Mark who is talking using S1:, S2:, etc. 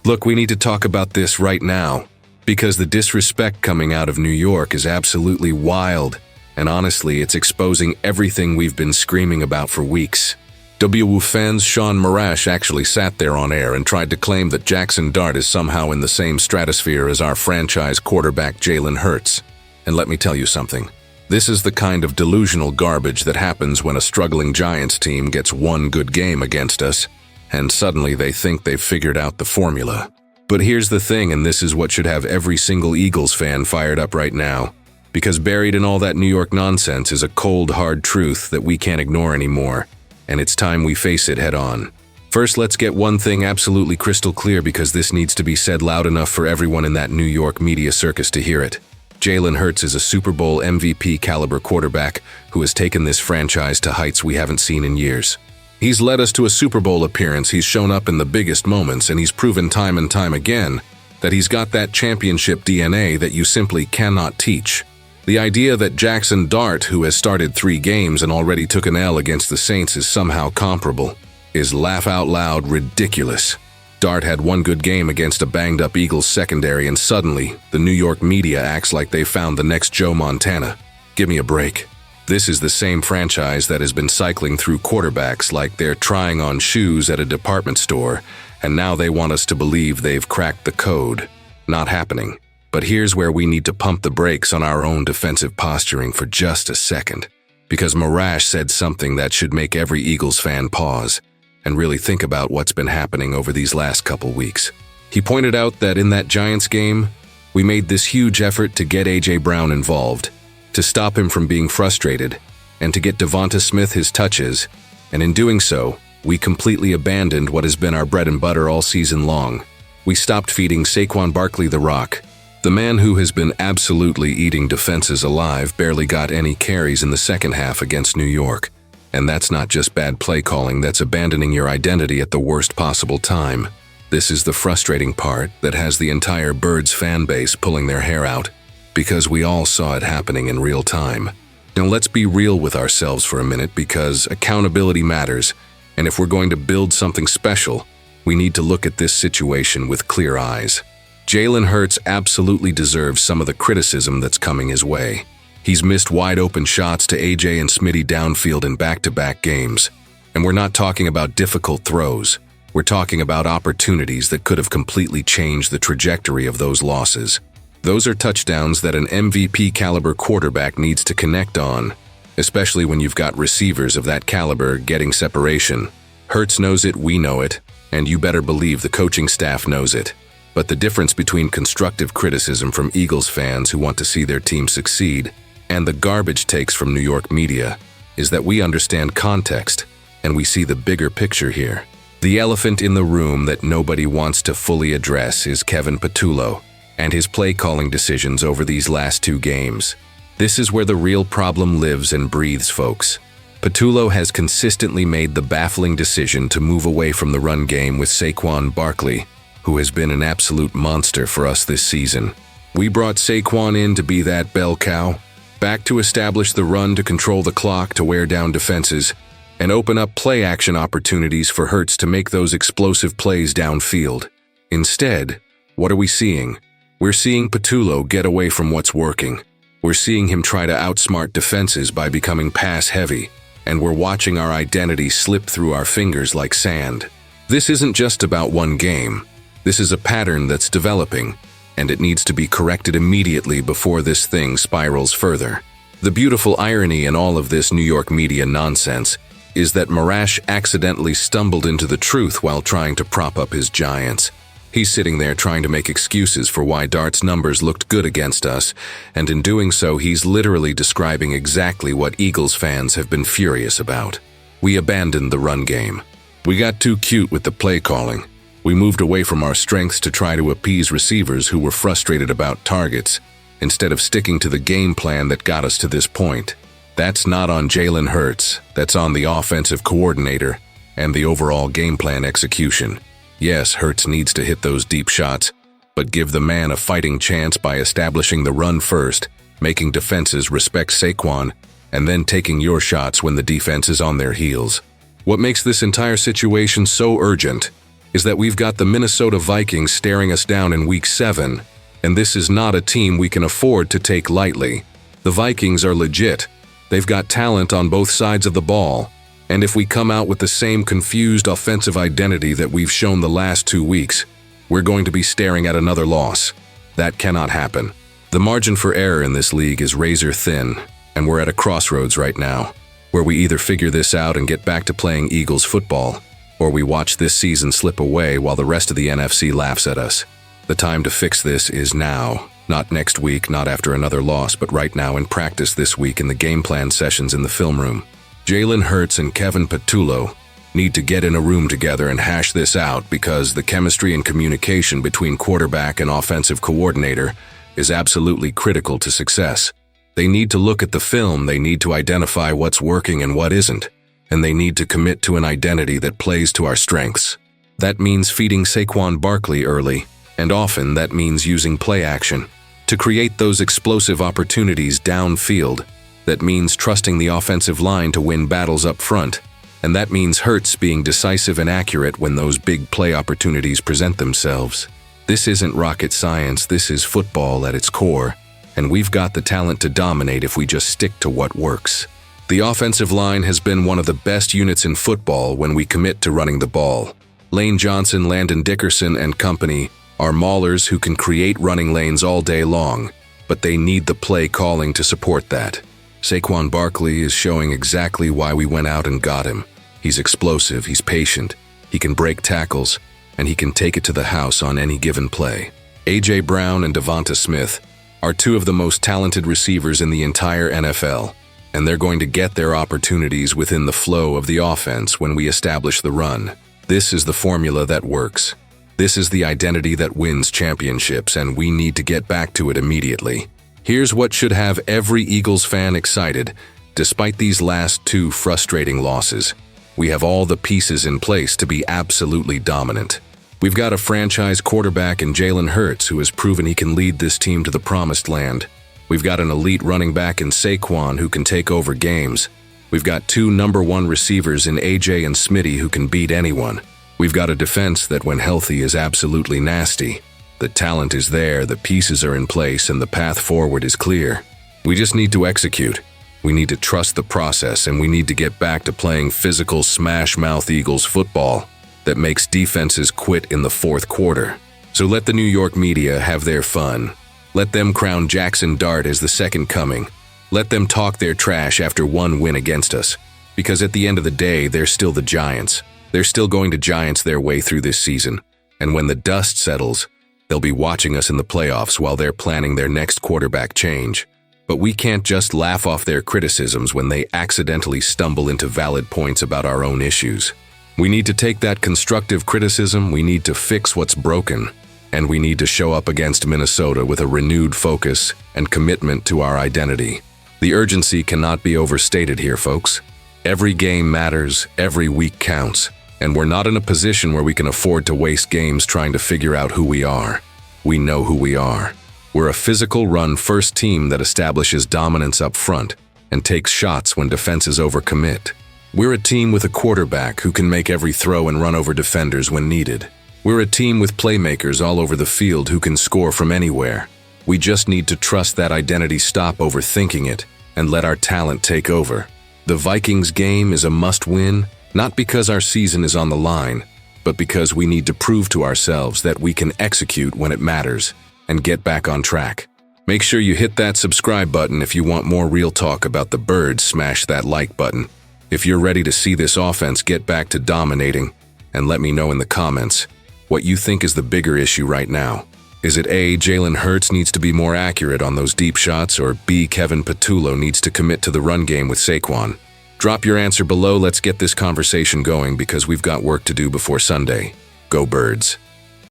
S1: Look, we need to talk about this right now, because the disrespect coming out of New York is absolutely wild, and honestly, it's exposing everything we've been screaming about for weeks. WU fans Sean Marash actually sat there on air and tried to claim that Jackson Dart is somehow in the same stratosphere as our franchise quarterback Jalen Hurts. And let me tell you something. This is the kind of delusional garbage that happens when a struggling Giants team gets one good game against us, and suddenly they think they've figured out the formula. But here's the thing, and this is what should have every single Eagles fan fired up right now, because buried in all that New York nonsense is a cold, hard truth that we can't ignore anymore, and it's time we face it head on. First, let's get one thing absolutely crystal clear, because this needs to be said loud enough for everyone in that New York media circus to hear it. Jalen Hurts is a Super Bowl MVP caliber quarterback who has taken this franchise to heights we haven't seen in years. He's led us to a Super Bowl appearance, he's shown up in the biggest moments, and he's proven time and time again that he's got that championship DNA that you simply cannot teach. The idea that Jackson Dart, who has started 3 games and already took an L against the Saints, is somehow comparable is laugh-out-loud ridiculous. Dart had one good game against a banged-up Eagles secondary, and suddenly, the New York media acts like they found the next Joe Montana. Give me a break. This is the same franchise that has been cycling through quarterbacks like they're trying on shoes at a department store, and now they want us to believe they've cracked the code. Not happening. But here's where we need to pump the brakes on our own defensive posturing for just a second, because Marash said something that should make every Eagles fan pause and really think about what's been happening over these last couple weeks. He pointed out that in that Giants game, we made this huge effort to get A.J. Brown involved, to stop him from being frustrated, and to get Devonta Smith his touches, and in doing so, we completely abandoned what has been our bread and butter all season long. We stopped feeding Saquon Barkley the rock. The man who has been absolutely eating defenses alive barely got any carries in the second half against New York. And that's not just bad play calling, that's abandoning your identity at the worst possible time. This is the frustrating part that has the entire Birds fan base pulling their hair out, because we all saw it happening in real time. Now let's be real with ourselves for a minute, because accountability matters, and if we're going to build something special, we need to look at this situation with clear eyes. Jalen Hurts absolutely deserves some of the criticism that's coming his way. He's missed wide-open shots to AJ and Smitty downfield in back-to-back games. And we're not talking about difficult throws. We're talking about opportunities that could have completely changed the trajectory of those losses. Those are touchdowns that an MVP-caliber quarterback needs to connect on, especially when you've got receivers of that caliber getting separation. Hurts knows it, we know it, and you better believe the coaching staff knows it. But the difference between constructive criticism from Eagles fans who want to see their team succeed and the garbage takes from New York media is that we understand context and we see the bigger picture here. The elephant in the room that nobody wants to fully address is Kevin Patullo and his play-calling decisions over these last 2 games. This is where the real problem lives and breathes, folks. Patullo has consistently made the baffling decision to move away from the run game with Saquon Barkley, who has been an absolute monster for us this season. We brought Saquon in to be that bell cow, back to establish the run, to control the clock, to wear down defenses, and open up play-action opportunities for Hurts to make those explosive plays downfield. Instead, what are we seeing? We're seeing Patullo get away from what's working. We're seeing him try to outsmart defenses by becoming pass-heavy, and we're watching our identity slip through our fingers like sand. This isn't just about one game. This is a pattern that's developing, and it needs to be corrected immediately before this thing spirals further. The beautiful irony in all of this New York media nonsense is that Marash accidentally stumbled into the truth while trying to prop up his Giants. He's sitting there trying to make excuses for why Dart's numbers looked good against us, and in doing so, he's literally describing exactly what Eagles fans have been furious about. We abandoned the run game. We got too cute with the play calling. We moved away from our strengths to try to appease receivers who were frustrated about targets, instead of sticking to the game plan that got us to this point. That's not on Jalen Hurts, that's on the offensive coordinator and the overall game plan execution. Yes, Hurts needs to hit those deep shots, but give the man a fighting chance by establishing the run first, making defenses respect Saquon, and then taking your shots when the defense is on their heels. What makes this entire situation so urgent is that we've got the Minnesota Vikings staring us down in Week 7, and this is not a team we can afford to take lightly. The Vikings are legit. They've got talent on both sides of the ball, and if we come out with the same confused offensive identity that we've shown the last 2 weeks, we're going to be staring at another loss. That cannot happen. The margin for error in this league is razor thin, and we're at a crossroads right now, where we either figure this out and get back to playing Eagles football, or we watch this season slip away while the rest of the NFC laughs at us. The time to fix this is now. Not next week, not after another loss, but right now in practice this week in the game plan sessions in the film room. Jalen Hurts and Kevin Patullo need to get in a room together and hash this out because the chemistry and communication between quarterback and offensive coordinator is absolutely critical to success. They need to look at the film, they need to identify what's working and what isn't, and they need to commit to an identity that plays to our strengths. That means feeding Saquon Barkley early, and often that means using play action to create those explosive opportunities downfield. That means trusting the offensive line to win battles up front, and that means Hurts being decisive and accurate when those big play opportunities present themselves. This isn't rocket science, this is football at its core, and we've got the talent to dominate if we just stick to what works. The offensive line has been one of the best units in football when we commit to running the ball. Lane Johnson, Landon Dickerson, and company are maulers who can create running lanes all day long, but they need the play calling to support that. Saquon Barkley is showing exactly why we went out and got him. He's explosive, he's patient, he can break tackles, and he can take it to the house on any given play. A.J. Brown and Devonta Smith are two of the most talented receivers in the entire NFL, and they're going to get their opportunities within the flow of the offense when we establish the run. This is the formula that works. This is the identity that wins championships, and we need to get back to it immediately. Here's what should have every Eagles fan excited. Despite these last 2 frustrating losses, we have all the pieces in place to be absolutely dominant. We've got a franchise quarterback in Jalen Hurts who has proven he can lead this team to the promised land. We've got an elite running back in Saquon who can take over games. We've got 2 number 1 receivers in AJ and Smitty who can beat anyone. We've got a defense that when healthy is absolutely nasty. The talent is there, the pieces are in place, and the path forward is clear. We just need to execute. We need to trust the process, and we need to get back to playing physical smash-mouth Eagles football that makes defenses quit in the 4th quarter. So let the New York media have their fun. Let them crown Jackson Dart as the second coming. Let them talk their trash after 1 win against us. Because at the end of the day, they're still the Giants. They're still going to Giants their way through this season. And when the dust settles, they'll be watching us in the playoffs while they're planning their next quarterback change. But we can't just laugh off their criticisms when they accidentally stumble into valid points about our own issues. We need to take that constructive criticism, we need to fix what's broken, and we need to show up against Minnesota with a renewed focus and commitment to our identity. The urgency cannot be overstated here, folks. Every game matters, every week counts, and we're not in a position where we can afford to waste games trying to figure out who we are. We know who we are. We're a physical run-first team that establishes dominance up front and takes shots when defenses overcommit. We're a team with a quarterback who can make every throw and run over defenders when needed. We're a team with playmakers all over the field who can score from anywhere. We just need to trust that identity, stop overthinking it, and let our talent take over. The Vikings game is a must-win, not because our season is on the line, but because we need to prove to ourselves that we can execute when it matters and get back on track. Make sure you hit that subscribe button if you want more real talk about the Birds. Smash that like button if you're ready to see this offense get back to dominating, and let me know in the comments what you think is the bigger issue right now. Is it A, Jalen Hurts needs to be more accurate on those deep shots, or B, Kevin Patullo needs to commit to the run game with Saquon? Drop your answer below, let's get this conversation going because we've got work to do before Sunday. Go Birds!